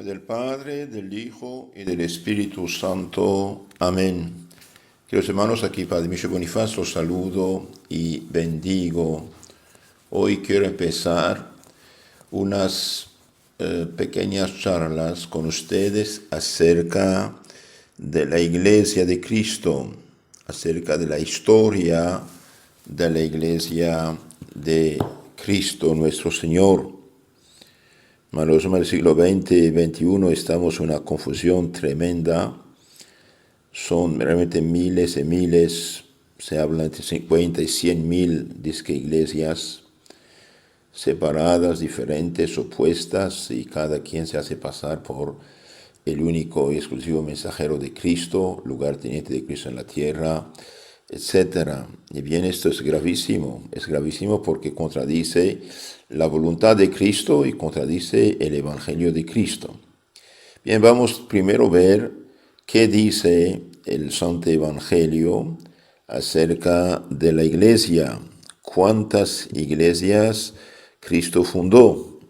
del Padre, del Hijo y del Espíritu Santo. Amén. Queridos hermanos, aquí Padre Michel Bonifacio, los saludo y bendigo. Hoy quiero empezar unas pequeñas charlas con ustedes acerca de la Iglesia de Cristo, acerca de la historia de la Iglesia de Cristo nuestro Señor. Hermanos, en el siglo XX y XXI estamos en una confusión tremenda. Son realmente miles y miles, se habla entre 50 y 100 mil iglesias separadas, diferentes, opuestas, y cada quien se hace pasar por el único y exclusivo mensajero de Cristo, lugarteniente de Cristo en la tierra, etc. Y bien, esto es gravísimo porque contradice la voluntad de Cristo y contradice el Evangelio de Cristo. Bien, vamos primero a ver qué dice el Santo Evangelio acerca de la iglesia. ¿Cuántas iglesias Cristo fundó?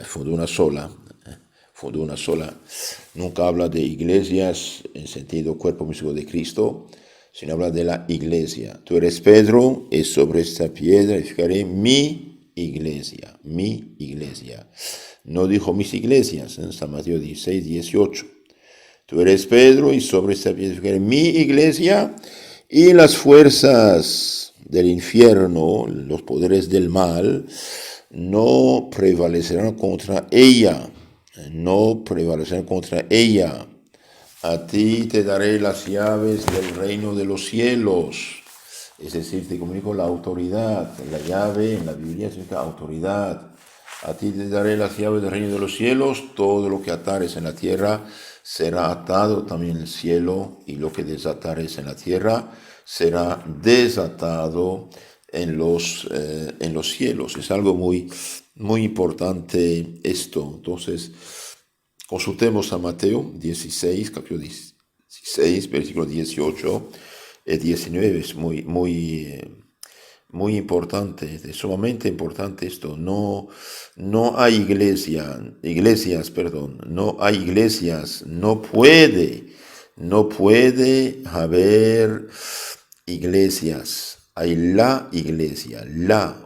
Fundó una sola. Nunca habla de iglesias en sentido cuerpo místico de Cristo, sino habla de la iglesia. Tú eres Pedro, y sobre esta piedra edificaré mi iglesia. No dijo mis iglesias, en San Mateo 16, 18. Tú eres Pedro, y sobre esta piedra edificaré mi iglesia, y las fuerzas del infierno, los poderes del mal, no prevalecerán contra ella. A ti te daré las llaves del reino de los cielos. Es decir, te comunico la autoridad. La llave en la Biblia significa autoridad. A ti te daré las llaves del reino de los cielos. Todo lo que atares en la tierra será atado también en el cielo, y lo que desatares en la tierra será desatado en los cielos. Es algo muy importante esto. Entonces, consultemos a Mateo 16, capítulo 16, versículo 18 y 19. Es muy importante, es sumamente importante esto. No hay iglesias, no puede haber iglesias. Hay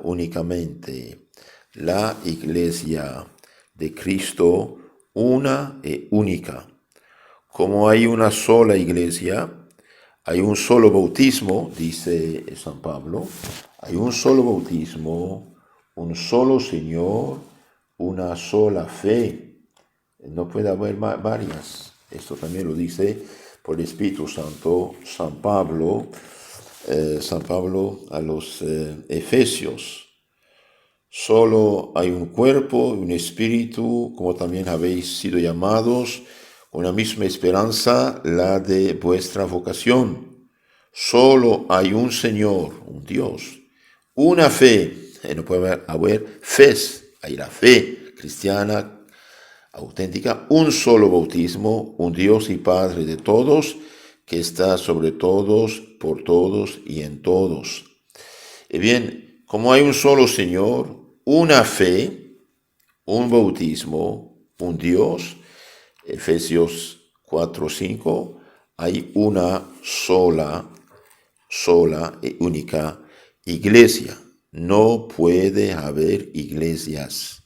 únicamente la iglesia de Cristo, una y única. Como hay una sola iglesia, hay un solo bautismo, dice San Pablo, hay un solo bautismo, un solo Señor, una sola fe. No puede haber varias. Esto también lo dice por el Espíritu Santo San Pablo a los Efesios. Solo hay un cuerpo y un espíritu, como también habéis sido llamados, con la misma esperanza, la de vuestra vocación. Solo hay un Señor, un Dios, una fe. No puede haber fes, hay la fe cristiana auténtica, un solo bautismo, un Dios y Padre de todos, que está sobre todos, por todos y en todos. Y bien, como hay un solo Señor, una fe, un bautismo, un Dios, Efesios 4:5, hay una sola y única iglesia. No puede haber iglesias.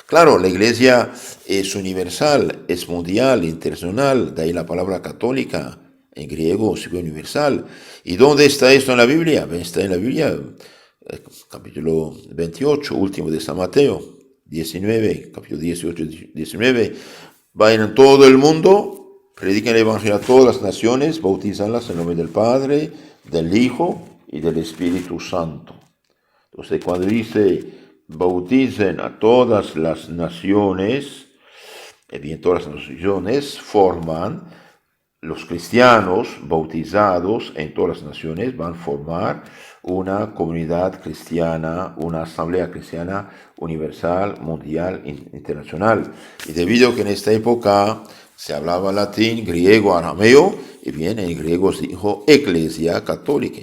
Claro, la iglesia es universal, es mundial, internacional, de ahí la palabra católica, en griego significa universal. ¿Y dónde está esto en la Biblia? Está en la Biblia, capítulo 28, último de San Mateo, 19, capítulo 18, 19. Vayan a todo el mundo, prediquen el Evangelio a todas las naciones, bautizándolas en nombre del Padre, del Hijo y del Espíritu Santo. Entonces, cuando dice bauticen a todas las naciones, bien, todas las naciones forman, los cristianos bautizados en todas las naciones van a formar una comunidad cristiana, una asamblea cristiana universal, mundial, internacional. Y debido a que en esta época se hablaba latín, griego, arameo, y bien, en griego se dijo Iglesia Católica,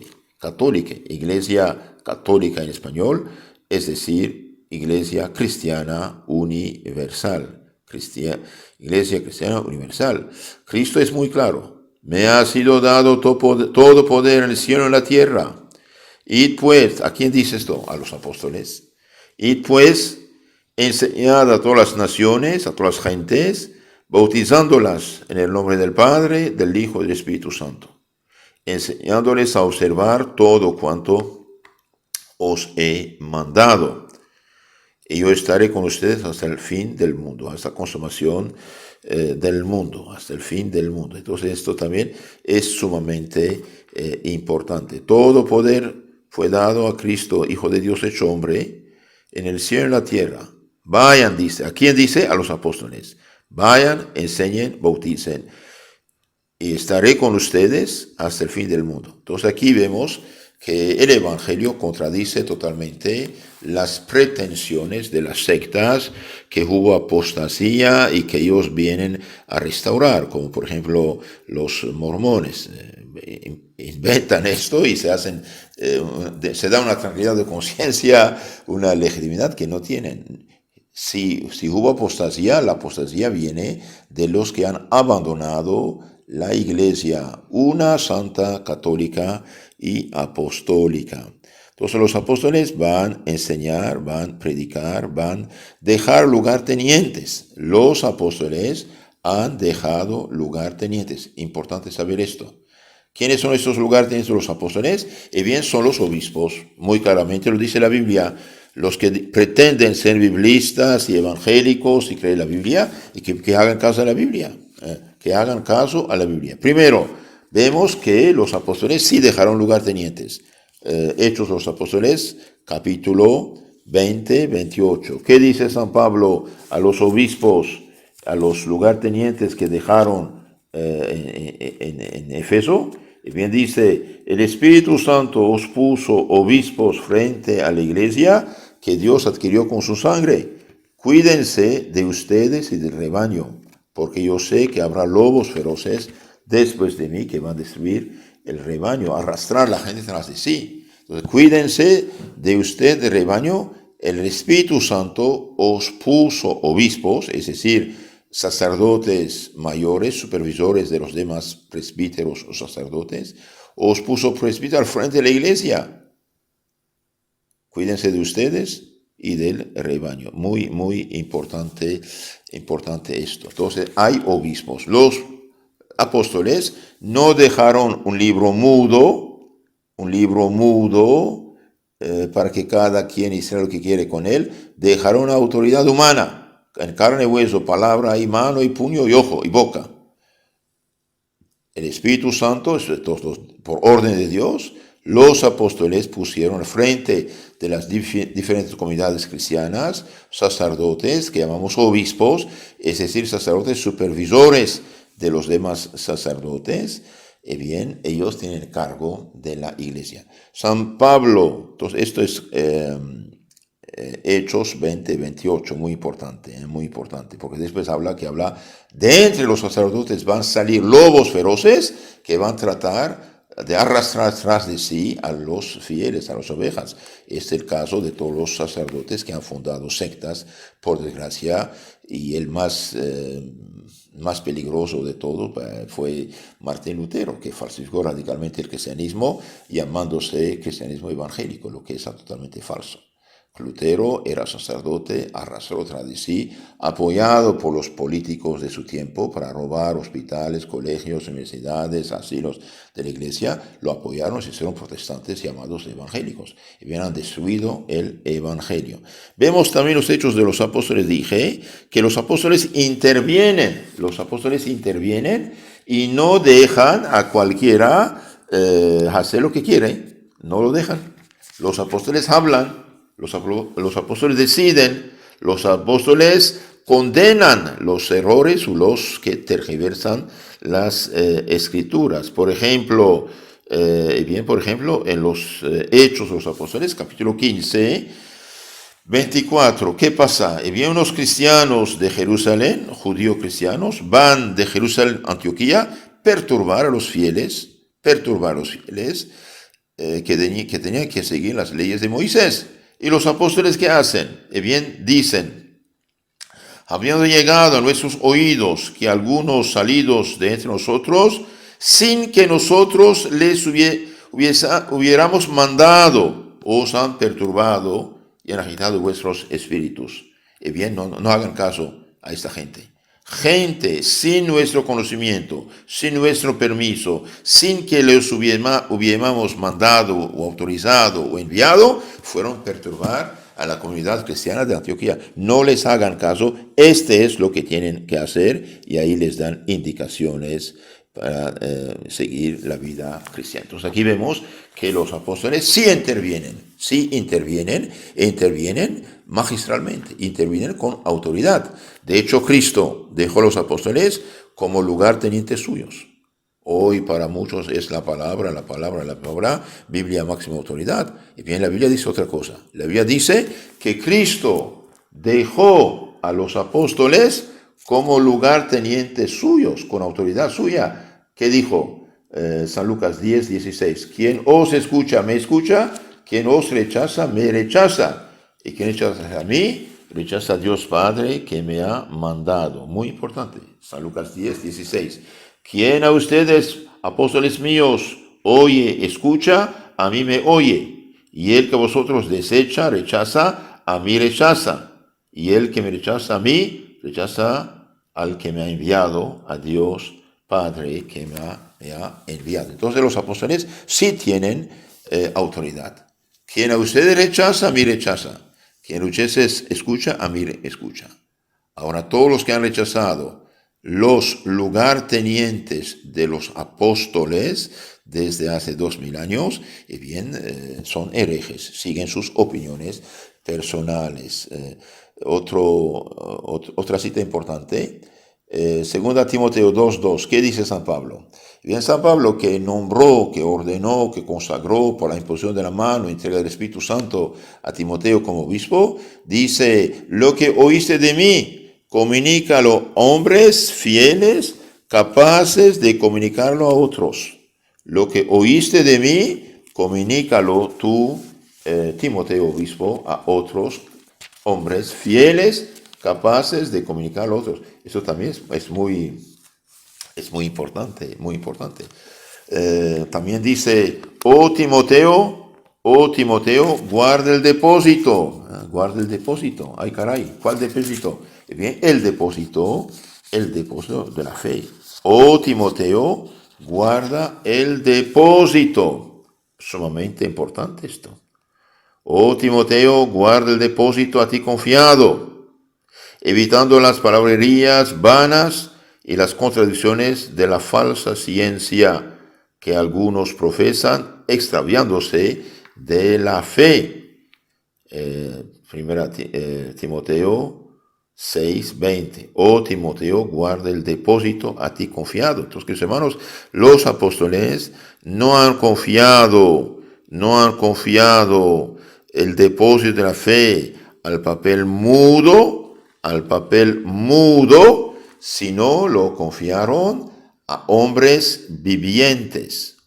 Iglesia Católica en español, es decir, Iglesia Cristiana Universal. Iglesia Cristiana Universal. Cristo es muy claro. Me ha sido dado todo poder en el cielo y en la tierra. Id pues, ¿a quién dice esto? A los apóstoles. Id pues, enseñad a todas las naciones, a todas las gentes, bautizándolas en el nombre del Padre, del Hijo y del Espíritu Santo, enseñándoles a observar todo cuanto os he mandado. Y yo estaré con ustedes hasta el fin del mundo, hasta la consumación del mundo, hasta el fin del mundo. Entonces esto también es sumamente importante. Todo poder fue dado a Cristo, Hijo de Dios hecho hombre, en el cielo y en la tierra. Vayan, dice. ¿A quién dice? A los apóstoles. Vayan, enseñen, bauticen. Y estaré con ustedes hasta el fin del mundo. Entonces aquí vemos que el Evangelio contradice totalmente las pretensiones de las sectas, que hubo apostasía y que ellos vienen a restaurar, como por ejemplo los mormones. Inventan esto y se da una tranquilidad de conciencia, una legitimidad que no tienen. Si hubo apostasía, la apostasía viene de los que han abandonado la Iglesia, una santa, católica y apostólica. Entonces los apóstoles van a enseñar, van a predicar, van a dejar lugartenientes. Los apóstoles han dejado lugartenientes. Importante saber esto. ¿Quiénes son estos lugartenientes de los apóstoles? Y bien, son los obispos. Muy claramente lo dice la Biblia. Los que pretenden ser biblistas y evangélicos y creer la Biblia y que hagan caso a la Biblia. Que hagan caso a la Biblia. Primero, vemos que los apóstoles sí dejaron lugartenientes. Hechos de los Apóstoles, capítulo 20, 28. ¿Qué dice San Pablo a los obispos, a los lugartenientes que dejaron en Éfeso? Y bien dice, el Espíritu Santo os puso obispos frente a la iglesia que Dios adquirió con su sangre. Cuídense de ustedes y del rebaño, porque yo sé que habrá lobos feroces después de mí que van a destruir el rebaño, arrastrar a la gente tras de sí. Entonces, cuídense de usted, del rebaño. El Espíritu Santo os puso obispos, es decir, sacerdotes mayores, supervisores de los demás presbíteros o sacerdotes, os puso presbítero al frente de la iglesia. Cuídense de ustedes y del rebaño. Muy, muy importante esto. Entonces, hay obispos. Los apóstoles no dejaron un libro mudo para que cada quien hiciera lo que quiere con él. Dejaron una autoridad humana, en carne y hueso, palabra y mano y puño y ojo y boca. El Espíritu Santo, por orden de Dios, los apóstoles pusieron al frente de las diferentes comunidades cristianas sacerdotes, que llamamos obispos, es decir, sacerdotes supervisores de los demás sacerdotes. Y bien, ellos tienen el cargo de la iglesia. San Pablo, entonces esto es Hechos 20, 28, muy importante, porque después habla de entre los sacerdotes van a salir lobos feroces que van a tratar de arrastrar tras de sí a los fieles, a las ovejas. Este es el caso de todos los sacerdotes que han fundado sectas, por desgracia, y el más peligroso de todos fue Martín Lutero, que falsificó radicalmente el cristianismo, llamándose cristianismo evangélico, lo que es totalmente falso. Lutero era sacerdote, arrastró tras de sí, apoyado por los políticos de su tiempo para robar hospitales, colegios, universidades, asilos de la iglesia. Lo apoyaron, se hicieron protestantes llamados evangélicos y bien han destruido el evangelio. Vemos también los hechos de los apóstoles. Dije que los apóstoles intervienen y no dejan a cualquiera hacer lo que quiere, no lo dejan. Los apóstoles hablan. Los apóstoles deciden, los apóstoles condenan los errores o los que tergiversan las escrituras. Por ejemplo, en los Hechos de los Apóstoles, capítulo 15, 24, ¿qué pasa? Unos cristianos de Jerusalén, judíos cristianos, van de Jerusalén a Antioquía perturbar a los fieles que tenían que seguir las leyes de Moisés. ¿Y los apóstoles qué hacen? Dicen, habiendo llegado a nuestros oídos que algunos salidos de entre nosotros, sin que nosotros les hubiéramos mandado, os han perturbado y han agitado vuestros espíritus. Y bien, no hagan caso a esta gente. Gente sin nuestro conocimiento, sin nuestro permiso, sin que les hubiéramos mandado o autorizado o enviado, fueron a perturbar a la comunidad cristiana de Antioquía. No les hagan caso, este es lo que tienen que hacer, y ahí les dan indicaciones para seguir la vida cristiana. Entonces aquí vemos que los apóstoles sí intervienen magistralmente, intervienen con autoridad. De hecho, Cristo dejó a los apóstoles como lugartenientes suyos. Hoy para muchos es la palabra, Biblia máxima autoridad. Y bien, la Biblia dice otra cosa. La Biblia dice que Cristo dejó a los apóstoles como lugartenientes suyos, con autoridad suya. ¿Qué dijo San Lucas 10:16? Quien os escucha, me escucha. Quien os rechaza, me rechaza. Y quien rechaza a mí, rechaza a Dios Padre que me ha mandado. Muy importante. San Lucas 10:16. Quien a ustedes, apóstoles míos, oye, escucha, a mí me oye. Y el que vosotros desecha, rechaza, a mí rechaza. Y el que me rechaza a mí, rechaza al que me ha enviado, a Dios Padre que me ha enviado. Entonces los apóstoles sí tienen autoridad. Quien a ustedes rechaza, a mí rechaza. Quien a ustedes escucha, a mí escucha. Ahora todos los que han rechazado los lugartenientes de los apóstoles desde hace 2000 años, son herejes, siguen sus opiniones personales. Otra cita importante, segunda Timoteo 2:2, ¿qué dice San Pablo? Bien, San Pablo, que nombró, que ordenó, que consagró por la imposición de la mano, entrega del Espíritu Santo a Timoteo como obispo, dice: lo que oíste de mí, comunícalo a hombres fieles, capaces de comunicarlo a otros. Lo que oíste de mí, comunícalo tú, Timoteo, obispo, a otros hombres fieles, capaces de comunicarlo a otros. Eso también es muy importante, muy importante. También dice: oh Timoteo, guarda el depósito. Guarda el depósito. Ay, caray, ¿cuál depósito? Bien, el depósito de la fe. Oh Timoteo, guarda el depósito. Sumamente importante esto. Oh Timoteo, guarda el depósito a ti confiado, evitando las palabrerías vanas y las contradicciones de la falsa ciencia que algunos profesan, extraviándose de la fe. Primera Timoteo 6:20. Oh Timoteo, guarda el depósito a ti confiado. Entonces, queridos hermanos, los apóstoles no han confiado el depósito de la fe al papel mudo, sino lo confiaron a hombres vivientes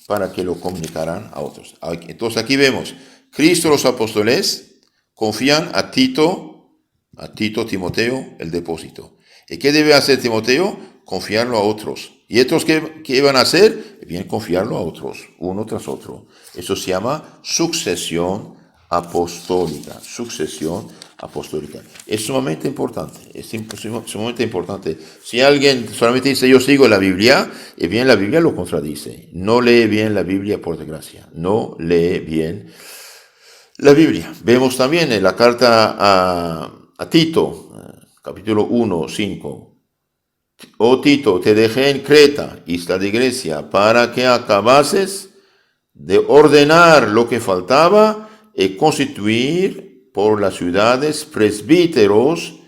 para que lo comunicaran a otros. Entonces aquí vemos, Cristo, los apóstoles confían a Timoteo, el depósito. ¿Y qué debe hacer Timoteo? Confiarlo a otros. ¿Y estos qué van a hacer? Bien, confiarlo a otros, uno tras otro. Eso se llama sucesión apostólica. Es sumamente importante. Si alguien solamente dice yo sigo la Biblia, bien, la Biblia lo contradice. No lee bien la Biblia, por desgracia. No lee bien la Biblia. Vemos también en la carta a Tito, capítulo 1:5. Oh Tito, te dejé en Creta, isla de Grecia, para que acabases de ordenar lo que faltaba y constituir por las ciudades presbíteros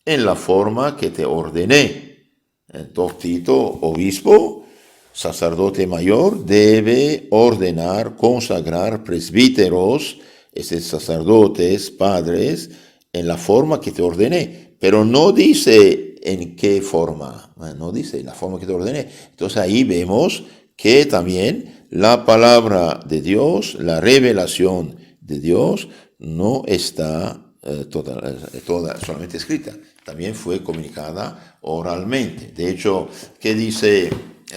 en la forma que te ordené. Entonces Tito, obispo, sacerdote mayor, debe ordenar, consagrar presbíteros, esos sacerdotes, padres, en la forma que te ordené. Pero no dice en qué forma, no dice la forma que te ordené. Entonces ahí vemos que también la palabra de Dios, la revelación de Dios, no está toda solamente escrita, también fue comunicada oralmente. De hecho, ¿qué dice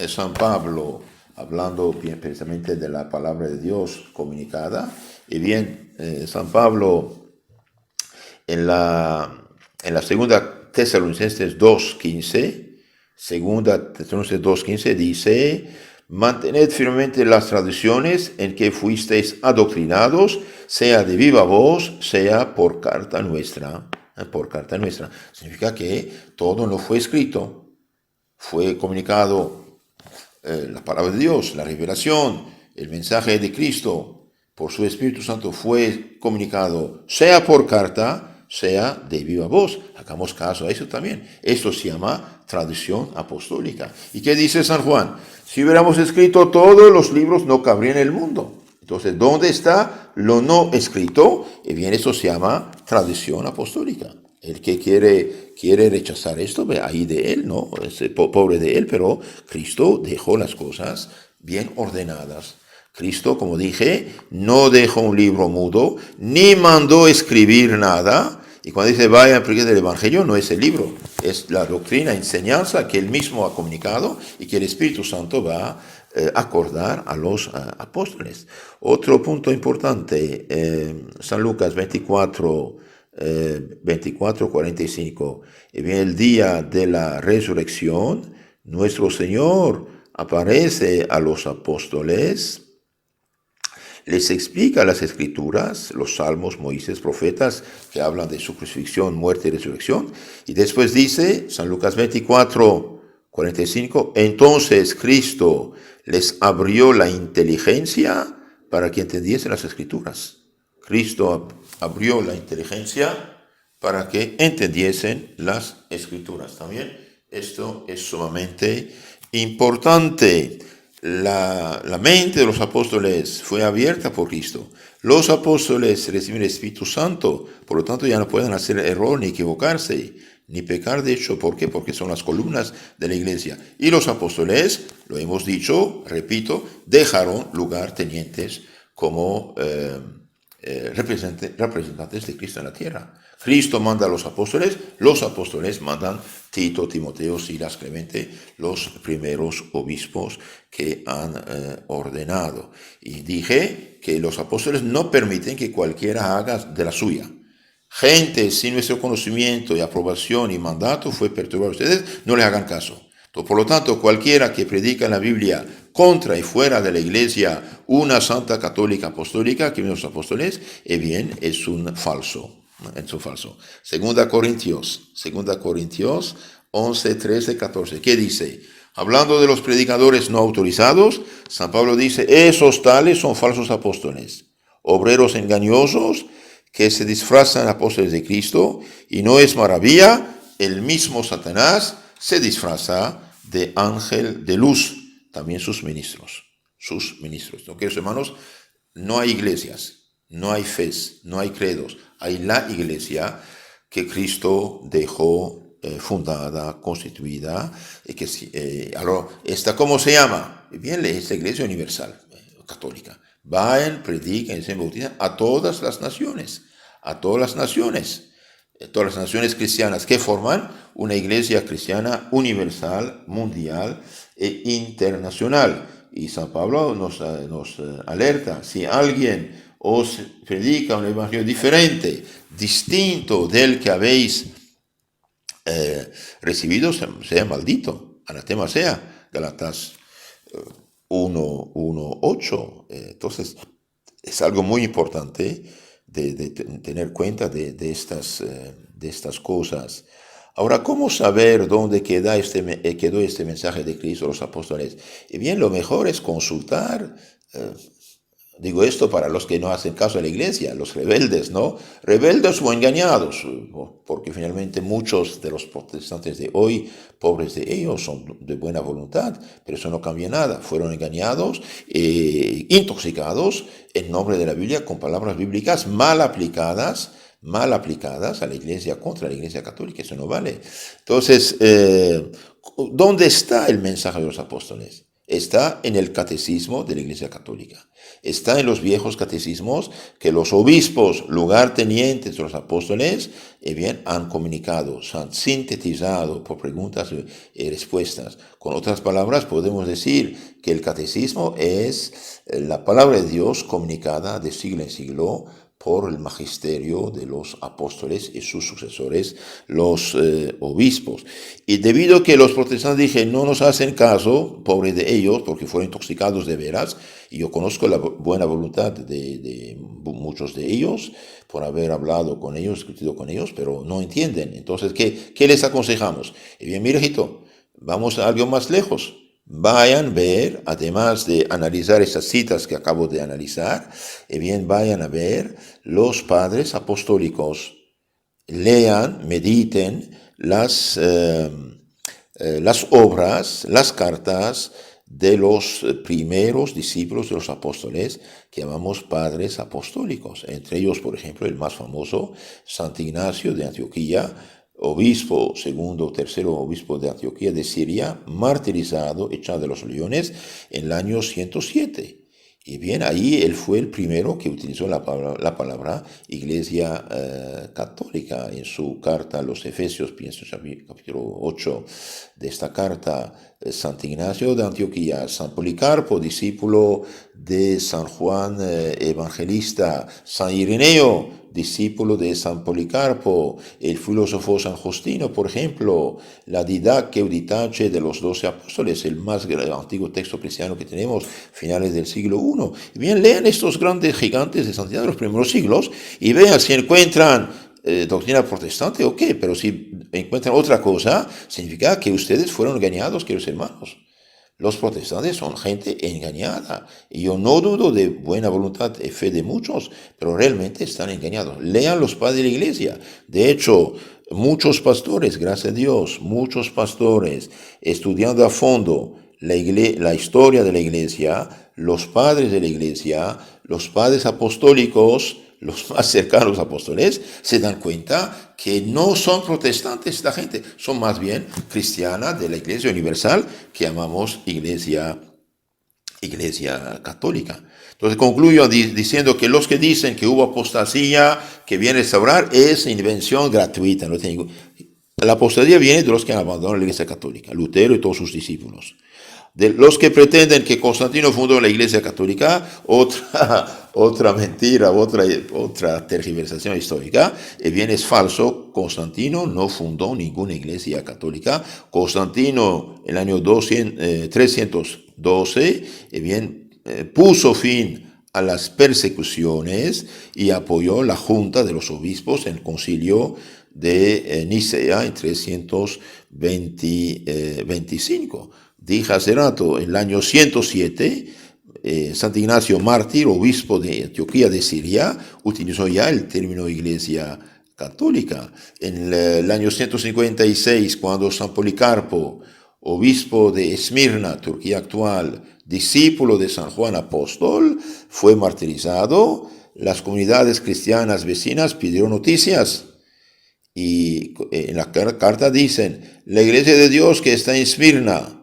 San Pablo hablando precisamente de la palabra de Dios comunicada? Y bien, San Pablo en la segunda Tesalonicenses 2:15, segunda Tesalonicenses 2:15 dice: mantened firmemente las tradiciones en que fuisteis adoctrinados, sea de viva voz, sea por carta nuestra. Por carta nuestra. Significa que todo no fue escrito, fue comunicado la palabra de Dios, la revelación, el mensaje de Cristo, por su Espíritu Santo fue comunicado, sea por carta, sea de viva voz. Hagamos caso a eso también. Esto se llama tradición apostólica. ¿Y qué dice San Juan? Si hubiéramos escrito todos los libros, no cabría en el mundo. Entonces, ¿dónde está lo no escrito? Y bien, eso se llama tradición apostólica. El que quiere rechazar esto, ahí de él, ¿no? Es pobre de él, pero Cristo dejó las cosas bien ordenadas. Cristo, como dije, no dejó un libro mudo, ni mandó escribir nada. Y cuando dice vayan a predicar el Evangelio, no es el libro, es la doctrina, enseñanza que él mismo ha comunicado y que el Espíritu Santo va a acordar a los apóstoles. Otro punto importante, San Lucas 24, 45. Y bien, el día de la resurrección, nuestro Señor aparece a los apóstoles, les explica las escrituras, los salmos, Moisés, profetas, que hablan de su crucifixión, muerte y resurrección. Y después dice, San Lucas 24, 45, entonces Cristo les abrió la inteligencia para que entendiesen las escrituras. Cristo abrió la inteligencia para que entendiesen las escrituras. También esto es sumamente importante. La mente de los apóstoles fue abierta por Cristo. Los apóstoles reciben el Espíritu Santo, por lo tanto ya no pueden hacer error ni equivocarse, ni pecar. De hecho, ¿por qué? Porque son las columnas de la iglesia. Y los apóstoles, lo hemos dicho, repito, dejaron lugartenientes como representantes de Cristo en la tierra. Cristo manda a los apóstoles mandan Tito, Timoteo, Silas, Clemente, los primeros obispos que han ordenado. Y dije que los apóstoles no permiten que cualquiera haga de la suya. Gente sin nuestro conocimiento y aprobación y mandato fue perturbada. Ustedes no le hagan caso. Por lo tanto, cualquiera que predica en la Biblia contra y fuera de la iglesia una santa católica apostólica, que los apóstoles, bien, es un falso. Es un falso. Segunda Corintios 11, 13, 14. ¿Qué dice? Hablando de los predicadores no autorizados, San Pablo dice, esos tales son falsos apóstoles, obreros engañosos que se disfrazan apóstoles de Cristo, y no es maravilla, el mismo Satanás se disfraza de ángel de luz, también sus ministros. ¿No, queridos hermanos? No hay iglesias, no hay fes, no hay credos, hay la iglesia que Cristo dejó fundada, constituida, ahora, ¿esta cómo se llama? Bien, es la iglesia universal, católica. Vayan, prediquen, enseñen, bautizan a todas las naciones, todas las naciones cristianas que forman una iglesia cristiana universal, mundial e internacional. Y San Pablo nos alerta, si alguien os predica un evangelio diferente, distinto del que habéis recibido, sea maldito, anatema sea, Galatas 1:8. Entonces, es algo muy importante de tener cuenta de estas cosas. Ahora, ¿cómo saber dónde quedó este mensaje de Cristo a los apóstoles? Y bien, lo mejor es consultar. Digo esto para los que no hacen caso a la iglesia, los rebeldes, ¿no? Rebeldes o engañados, porque finalmente muchos de los protestantes de hoy, pobres de ellos, son de buena voluntad, pero eso no cambia nada. Fueron engañados, intoxicados en nombre de la Biblia con palabras bíblicas mal aplicadas a la iglesia, contra la iglesia católica. Eso no vale. Entonces, ¿dónde está el mensaje de los apóstoles? Está en el catecismo de la Iglesia Católica. Está en los viejos catecismos que los obispos, lugartenientes de los apóstoles, han comunicado, se han sintetizado por preguntas y respuestas. Con otras palabras, podemos decir que el catecismo es la palabra de Dios comunicada de siglo en siglo por el magisterio de los apóstoles y sus sucesores, los obispos. Y debido a que los protestantes dije, no nos hacen caso, pobres de ellos, porque fueron intoxicados de veras, y yo conozco la buena voluntad de muchos de ellos, por haber hablado con ellos, discutido con ellos, pero no entienden. Entonces, ¿qué les aconsejamos? Y bien, mira, hijito, vamos a algo más lejos. Vayan a ver, además de analizar esas citas que acabo de analizar, vayan a ver los padres apostólicos. Lean, mediten las obras, las cartas de los primeros discípulos de los apóstoles, que llamamos padres apostólicos. Entre ellos, por ejemplo, el más famoso, Santo Ignacio de Antioquía, obispo, segundo o tercero obispo de Antioquía de Siria, martirizado, echado de los leones en el año 107. Y bien, ahí él fue el primero que utilizó la palabra Iglesia Católica en su carta a los Efesios, pienso capítulo 8 de esta carta. Santo Ignacio de Antioquía, San Policarpo, discípulo de San Juan Evangelista, San Ireneo, discípulo de San Policarpo, el filósofo San Justino, por ejemplo, la Didache Euditache de los 12 apóstoles, el más antiguo texto cristiano que tenemos, finales del siglo I. Bien, lean estos grandes gigantes de santidad de los primeros siglos y vean si encuentran doctrina protestante o qué, pero si encuentran otra cosa, significa que ustedes fueron engañados, queridos hermanos. Los protestantes son gente engañada, y yo no dudo de buena voluntad y fe de muchos, pero realmente están engañados. Lean los padres de la iglesia. De hecho, muchos pastores, gracias a Dios, muchos pastores, estudiando a fondo la historia de la iglesia, los padres de la iglesia, los padres apostólicos, los más cercanos apóstoles, se dan cuenta que no son protestantes esta gente, son más bien cristianas de la Iglesia Universal, que llamamos Iglesia Católica. Entonces concluyo diciendo que los que dicen que hubo apostasía, que viene a restaurar, es invención gratuita. La apostasía viene de los que han abandonado la Iglesia Católica, Lutero y todos sus discípulos. De los que pretenden que Constantino fundó la Iglesia Católica, otra mentira, otra tergiversación histórica, es falso. Constantino no fundó ninguna Iglesia Católica. Constantino, en el año 312, puso fin a las persecuciones y apoyó la Junta de los Obispos en el Concilio de Nicea en 325. Dije hace rato, en el año 107, Santo Ignacio Mártir, obispo de Antioquía de Siria, utilizó ya el término Iglesia Católica. En el año 156, cuando San Policarpo, obispo de Esmirna, Turquía actual, discípulo de San Juan Apóstol, fue martirizado, las comunidades cristianas vecinas pidieron noticias. Y en la carta dicen, la iglesia de Dios que está en Esmirna,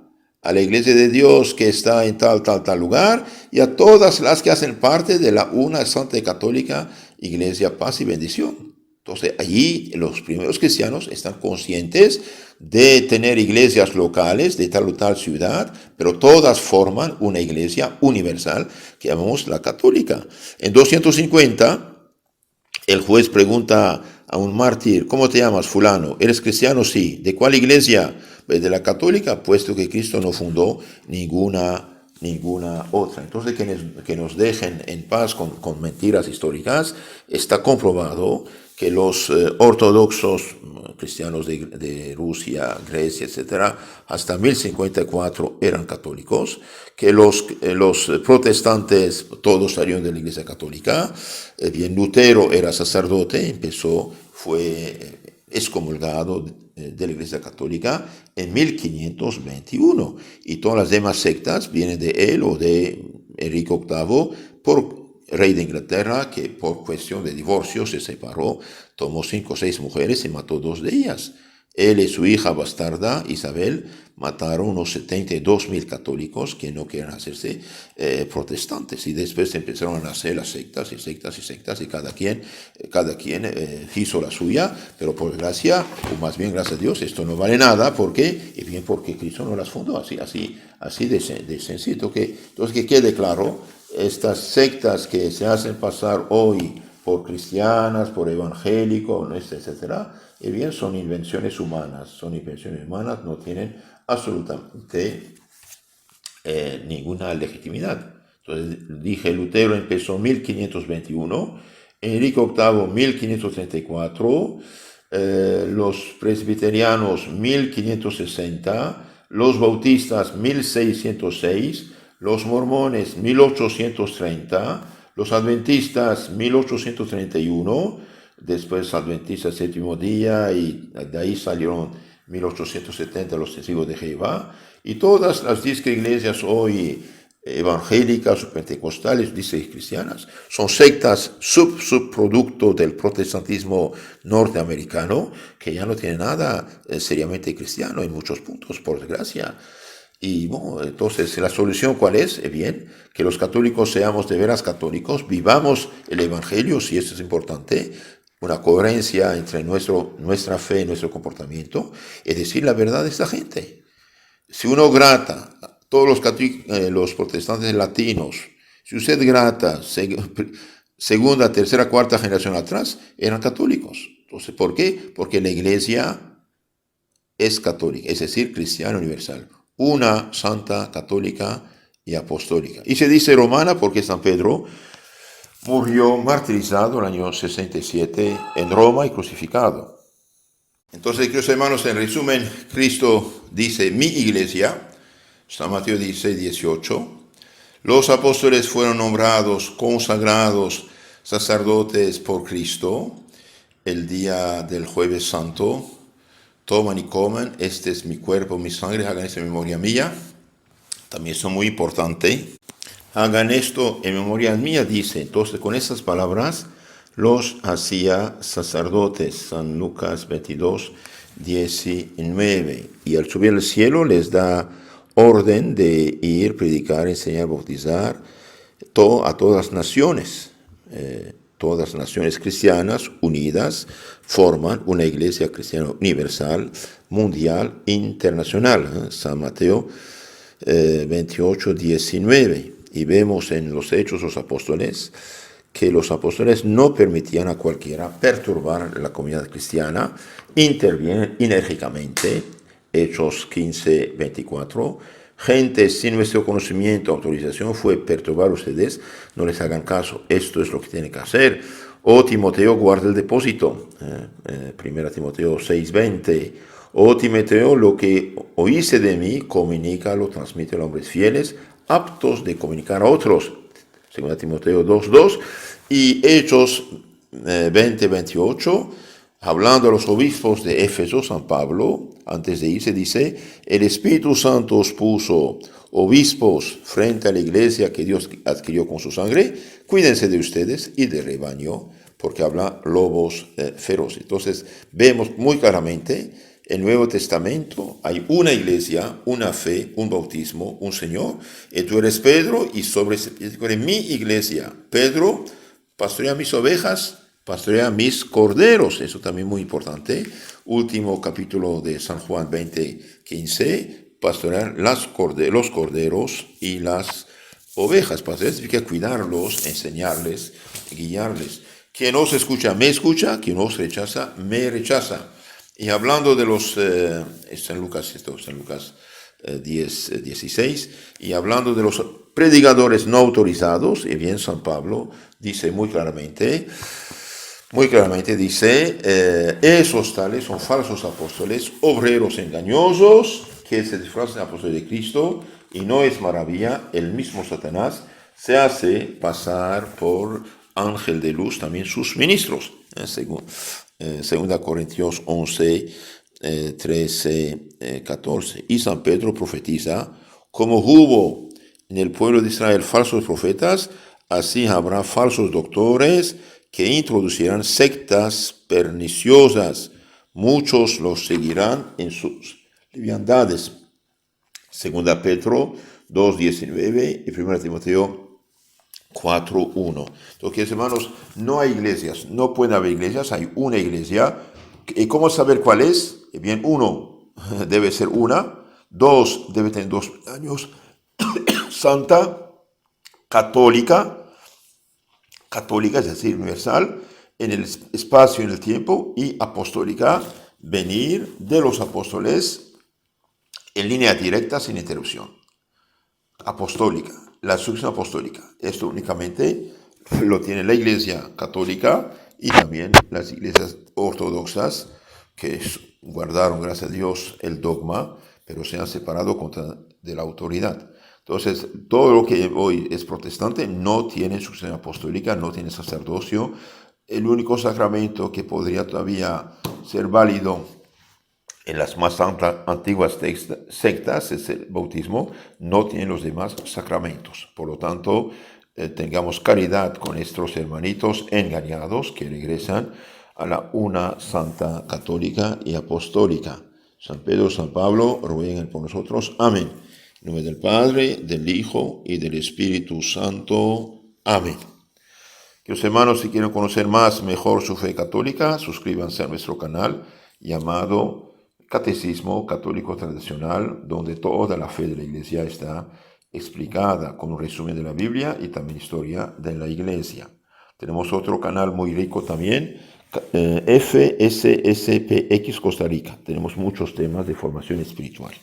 a la iglesia de Dios que está en tal lugar, y a todas las que hacen parte de la una santa y católica Iglesia, paz y bendición. Entonces allí los primeros cristianos están conscientes de tener iglesias locales de tal o tal ciudad, pero todas forman una iglesia universal que llamamos la católica. En 250, el juez pregunta a un mártir, ¿cómo te llamas, fulano? ¿Eres cristiano? Sí. ¿De cuál iglesia? De la católica, puesto que Cristo no fundó ninguna otra. Entonces, que nos dejen en paz con mentiras históricas. Está comprobado que los ortodoxos cristianos de Rusia, Grecia, etcétera, hasta 1054 eran católicos, que los protestantes todos salieron de la Iglesia Católica. Lutero era sacerdote, fue excomulgado de la Iglesia Católica en 1521, y todas las demás sectas vienen de él o de Enrique VIII, rey de Inglaterra, que por cuestión de divorcio se separó, tomó 5 o 6 mujeres y mató 2 de ellas. Él y su hija bastarda, Isabel, mataron unos 72,000 católicos que no quieren hacerse protestantes. Y después empezaron a nacer las sectas y sectas y sectas, y cada quien hizo la suya, pero por gracia, o más bien gracias a Dios, esto no vale nada. ¿Por qué? Y bien porque Cristo no las fundó, así de sencillo. Entonces, que quede claro, estas sectas que se hacen pasar hoy por cristianas, por evangélicos, etcétera, y bien son invenciones humanas, no tienen absolutamente ninguna legitimidad. Entonces dije, Lutero empezó en 1521, Enrique VIII 1534, los presbiterianos 1560, los bautistas 1606, los mormones 1830, los adventistas 1831, después adventistas séptimo día, y de ahí salieron 1870 los testigos de Jehová, y todas las 10 iglesias hoy evangélicas o pentecostales, dice cristianas, son sectas subproducto del protestantismo norteamericano, que ya no tiene nada seriamente cristiano en muchos puntos, por desgracia. Y bueno, entonces, ¿la solución cuál es? Bien, que los católicos seamos de veras católicos, vivamos el evangelio, si esto es importante, una coherencia entre nuestra fe y nuestro comportamiento, es decir la verdad a esta gente. Si uno grata, todos los protestantes latinos, si usted grata, segunda, tercera, cuarta generación atrás, eran católicos. Entonces, ¿por qué? Porque la iglesia es católica, es decir, cristiana universal. Una santa, católica y apostólica. Y se dice romana porque San Pedro murió martirizado en el año 67 en Roma y crucificado. Entonces, queridos hermanos, en resumen, Cristo dice, mi iglesia, San Mateo 16, 18, los apóstoles fueron nombrados, consagrados, sacerdotes por Cristo, el día del jueves santo. Toman y coman, este es mi cuerpo, mi sangre, hagan esto en memoria mía. También es muy importante. Hagan esto en memoria mía, dice. Entonces, con estas palabras, los hacía sacerdotes. San Lucas 22, 19. Y al subir al cielo les da orden de ir, predicar, enseñar, bautizar a todas las naciones. Todas las naciones cristianas unidas forman una iglesia cristiana universal, mundial, internacional. San Mateo 28, 19. Y vemos en los Hechos de los Apóstoles que los apóstoles no permitían a cualquiera perturbar la comunidad cristiana, intervienen enérgicamente. Hechos 15, 24. Gente sin nuestro conocimiento, autorización, fue perturbar a ustedes, no les hagan caso, esto es lo que tienen que hacer. Oh Timoteo, guarda el depósito, 1 Timoteo 6, 20. Oh Timoteo, lo que oíste de mí, comunícalo, transmite a hombres fieles, aptos de comunicar a otros, 2 Timoteo 2, 2. Y Hechos 20, 28, hablando a los obispos de Éfeso, San Pablo, antes de irse, dice, el Espíritu Santo os puso obispos frente a la iglesia que Dios adquirió con su sangre, cuídense de ustedes y del rebaño, porque habla lobos feroces. Entonces, vemos muy claramente, en el Nuevo Testamento hay una iglesia, una fe, un bautismo, un Señor, y tú eres Pedro, y sobre ese de mi iglesia, Pedro, pastorea mis ovejas, pastorea mis corderos, eso también muy importante. Último capítulo de San Juan 20, 15, pastorear los corderos y las ovejas. Pastorear significa cuidarlos, enseñarles, guiarles. Quien os escucha, me escucha, quien os rechaza, me rechaza. Y hablando de los, San Lucas 10, 16, y hablando de los predicadores no autorizados, y bien San Pablo dice muy claramente dice, esos tales son falsos apóstoles, obreros engañosos, que se disfrazan de apóstoles de Cristo, y no es maravilla, el mismo Satanás se hace pasar por ángel de luz, también sus ministros, según 2 Corintios 11, 13, 14. Y San Pedro profetiza, como hubo en el pueblo de Israel falsos profetas, así habrá falsos doctores que introducirán sectas perniciosas muchos los seguirán en sus liviandades. Segunda Pedro 2:19 y 1 Timoteo 4:1. Entonces, hermanos, no hay iglesias, no puede haber iglesias, hay una iglesia. ¿Y cómo saber cuál es? Bien, uno, debe ser una. Dos, debe tener 2 años. Santa, católica, es decir, universal, en el espacio y en el tiempo, y apostólica, venir de los apóstoles en línea directa sin interrupción. Apostólica, la sucesión apostólica. Esto únicamente lo tiene la Iglesia católica y también las iglesias ortodoxas que guardaron, gracias a Dios, el dogma, pero se han separado de la autoridad. Entonces, todo lo que hoy es protestante no tiene sucesión apostólica, no tiene sacerdocio. El único sacramento que podría todavía ser válido en las más antiguas sectas es el bautismo, no tienen los demás sacramentos. Por lo tanto, tengamos caridad con nuestros hermanitos engañados que regresan a la una santa católica y apostólica. San Pedro, San Pablo, rueguen por nosotros. Amén. En nombre del Padre, del Hijo y del Espíritu Santo. Amén. Los hermanos, si quieren conocer mejor su fe católica, suscríbanse a nuestro canal llamado Catecismo Católico Tradicional, donde toda la fe de la Iglesia está explicada con un resumen de la Biblia y también historia de la Iglesia. Tenemos otro canal muy rico también, FSSPX Costa Rica. Tenemos muchos temas de formación espiritual.